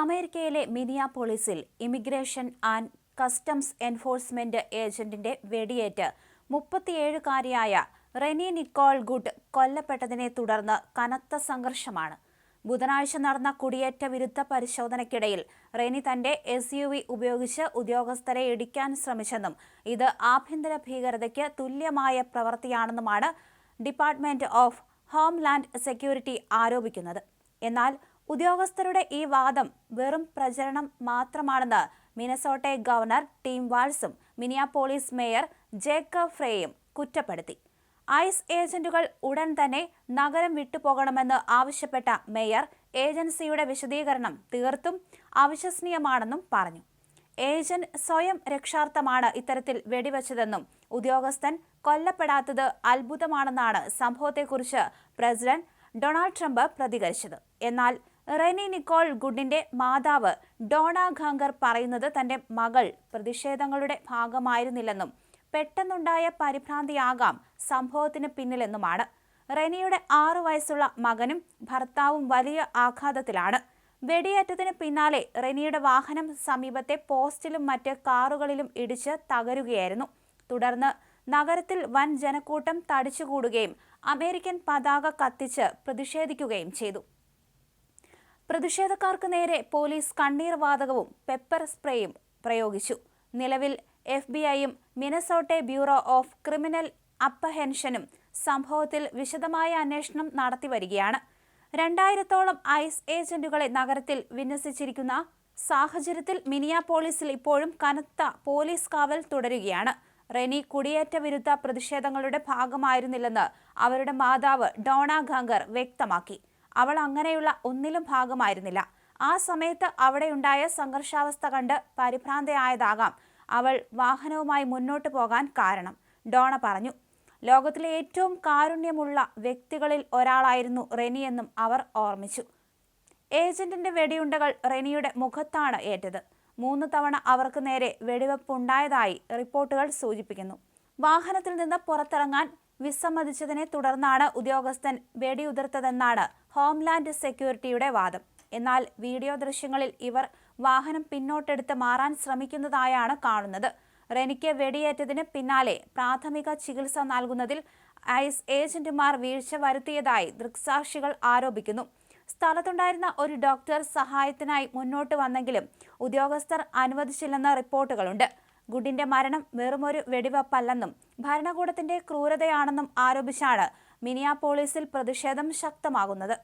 അമേരിക്കയിലെ മിനിയാപോളിസിൽ immigration and customs enforcement ഏജന്റിന്റെ വെടിയേറ്റ് 37-കാരിയായ Reni Nicole good കൊല്ലപ്പെട്ടതിനെ തുടർന്ന് കനത്ത സംഘർഷമാണ്. ബുധനാഴ്ച നടന്ന കുടിയേറ്റ വിരുദ്ധ പരിശോധനയ്ക്കിടയിൽ റെനി തന്റെ SUV ഉപയോഗിച്ച് ഉദ്യോഗസ്ഥരെ ഇടിക്കാൻ ശ്രമിച്ചെന്നും ഇത് ആഭ്യന്തര ഭീകരതയ്ക്ക് തുല്യമായ പ്രവൃത്തിയാണെന്നുമാണ് ഡിപ്പാർട്ട്മെന്റ് ഓഫ് ഹോംലാൻഡ് സെക്യൂരിറ്റി ആരോപിക്കുന്നത്. എന്നാൽ ഉദ്യോഗസ്ഥരുടെ ഈ വാദം വെറും പ്രചരണം മാത്രമാണെന്ന് മിനസോട്ടെ ഗവർണർ ടിം വാൾസും മിനിയാപോളിസ് മേയർ ജേക്കബ് ഫ്രേയും കുറ്റപ്പെടുത്തി. ഐസ് ഏജന്റുകൾ ഉടൻ തന്നെ നഗരം വിട്ടുപോകണമെന്ന് ആവശ്യപ്പെട്ട മേയർ ഏജൻസിയുടെ വിശദീകരണം തീർത്തും അവിശ്വസനീയമാണെന്നും പറഞ്ഞു. ഏജന്റ് സ്വയം രക്ഷാർത്ഥമാണ് ഇത്തരത്തിൽ വെടിവെച്ചതെന്നും ഉദ്യോഗസ്ഥൻ കൊല്ലപ്പെടാത്തത് അത്ഭുതമാണെന്നാണ് സംഭവത്തെക്കുറിച്ച് പ്രസിഡന്റ് ഡൊണാൾഡ് ട്രംപ് പ്രതികരിച്ചത്. എന്നാൽ റെനി നിക്കോൾ ഗുഡിന്റെ മാതാവ് ഡോണ ഖാങ്കർ പറയുന്നത് തന്റെ മകൾ പ്രതിഷേധങ്ങളുടെ ഭാഗമായിരുന്നില്ലെന്നും പെട്ടെന്നുണ്ടായ പരിഭ്രാന്തിയാകാം സംഭവത്തിന് പിന്നിലെന്നുമാണ്. റെനിയുടെ 6 വയസ്സുള്ള മകനും ഭർത്താവും വലിയ ആഘാതത്തിലാണ്. വെടിയേറ്റതിന് പിന്നാലെ റെനിയുടെ വാഹനം സമീപത്തെ പോസ്റ്റിലും മറ്റ് കാറുകളിലും ഇടിച്ച് തകരുകയായിരുന്നു. തുടർന്ന് നഗരത്തിൽ വൻ ജനക്കൂട്ടം തടിച്ചുകൂടുകയും അമേരിക്കൻ പതാക കത്തിച്ച് പ്രതിഷേധിക്കുകയും ചെയ്തു. പ്രതിഷേധക്കാർക്ക് നേരെ പോലീസ് കണ്ണീർ വാതകവും പെപ്പർ സ്പ്രേയും പ്രയോഗിച്ചു. നിലവിൽ FBI-യും മിനസോട്ടെ ബ്യൂറോ ഓഫ് ക്രിമിനൽ അപ്പഹെൻഷനും സംഭവത്തിൽ വിശദമായ അന്വേഷണം നടത്തിവരികയാണ്. 2000-ഓളം ഐസ് ഏജന്റുകളെ നഗരത്തിൽ വിന്യസിച്ചിരിക്കുന്ന സാഹചര്യത്തിൽ മിനിയാപോളിസിൽ ഇപ്പോഴും കനത്ത പോലീസ് കാവൽ തുടരുകയാണ്. റെനി കുടിയേറ്റ വിരുദ്ധ പ്രതിഷേധങ്ങളുടെ ഭാഗമായിരുന്നില്ലെന്ന് അവരുടെ മാതാവ് ഡോണ ഖാങ്കർ വ്യക്തമാക്കി. അവൾ അങ്ങനെയുള്ള ഒന്നിലും ഭാഗമായിരുന്നില്ല. ആ സമയത്ത് അവിടെയുണ്ടായ സംഘർഷാവസ്ഥ കണ്ട് പരിഭ്രാന്തയായതാകാം അവൾ വാഹനവുമായി മുന്നോട്ട് പോകാൻ കാരണം, ഡോണ പറഞ്ഞു. ലോകത്തിലെ ഏറ്റവും കാരുണ്യമുള്ള വ്യക്തികളിൽ ഒരാളായിരുന്നു റെനിയെന്നും അവർ ഓർമ്മിച്ചു. ഏജന്റിന്റെ വെടിയുണ്ടകൾ റെനിയുടെ മുഖത്താണ് ഏറ്റത്. 3 തവണ അവർക്ക് നേരെ വെടിവെപ്പുണ്ടായതായി റിപ്പോർട്ടുകൾ സൂചിപ്പിക്കുന്നു. വാഹനത്തിൽ നിന്ന് പുറത്തിറങ്ങാൻ വിസമ്മതിച്ചതിനെ തുടർന്നാണ് ഉദ്യോഗസ്ഥൻ വെടിയുതിർത്തതെന്നാണ് ഹോംലാൻഡ് സെക്യൂരിറ്റിയുടെ വാദം. എന്നാൽ വീഡിയോ ദൃശ്യങ്ങളിൽ ഇവർ വാഹനം പിന്നോട്ടെടുത്ത് മാറാൻ ശ്രമിക്കുന്നതായാണ് കാണുന്നത്. റെനിക്ക് വെടിയേറ്റതിന് പിന്നാലെ പ്രാഥമിക ചികിത്സ നൽകുന്നതിൽ ഐസ് ഏജന്റുമാർ വീഴ്ച വരുത്തിയതായി ദൃക്സാക്ഷികൾ ആരോപിക്കുന്നു. സ്ഥലത്തുണ്ടായിരുന്ന ഒരു ഡോക്ടർ സഹായത്തിനായി മുന്നോട്ട് വന്നെങ്കിലും ഉദ്യോഗസ്ഥർ അനുവദിച്ചില്ലെന്ന് റിപ്പോർട്ടുകളുണ്ട്. ഗുഡിന്റെ മരണം വെറുമൊരു വെടിവെപ്പല്ലെന്നും ഭരണകൂടത്തിന്റെ ക്രൂരതയാണെന്നും ആരോപിച്ചാണ് മിനിയാപോളിസിൽ പ്രതിഷേധം ശക്തമാകുന്നത്.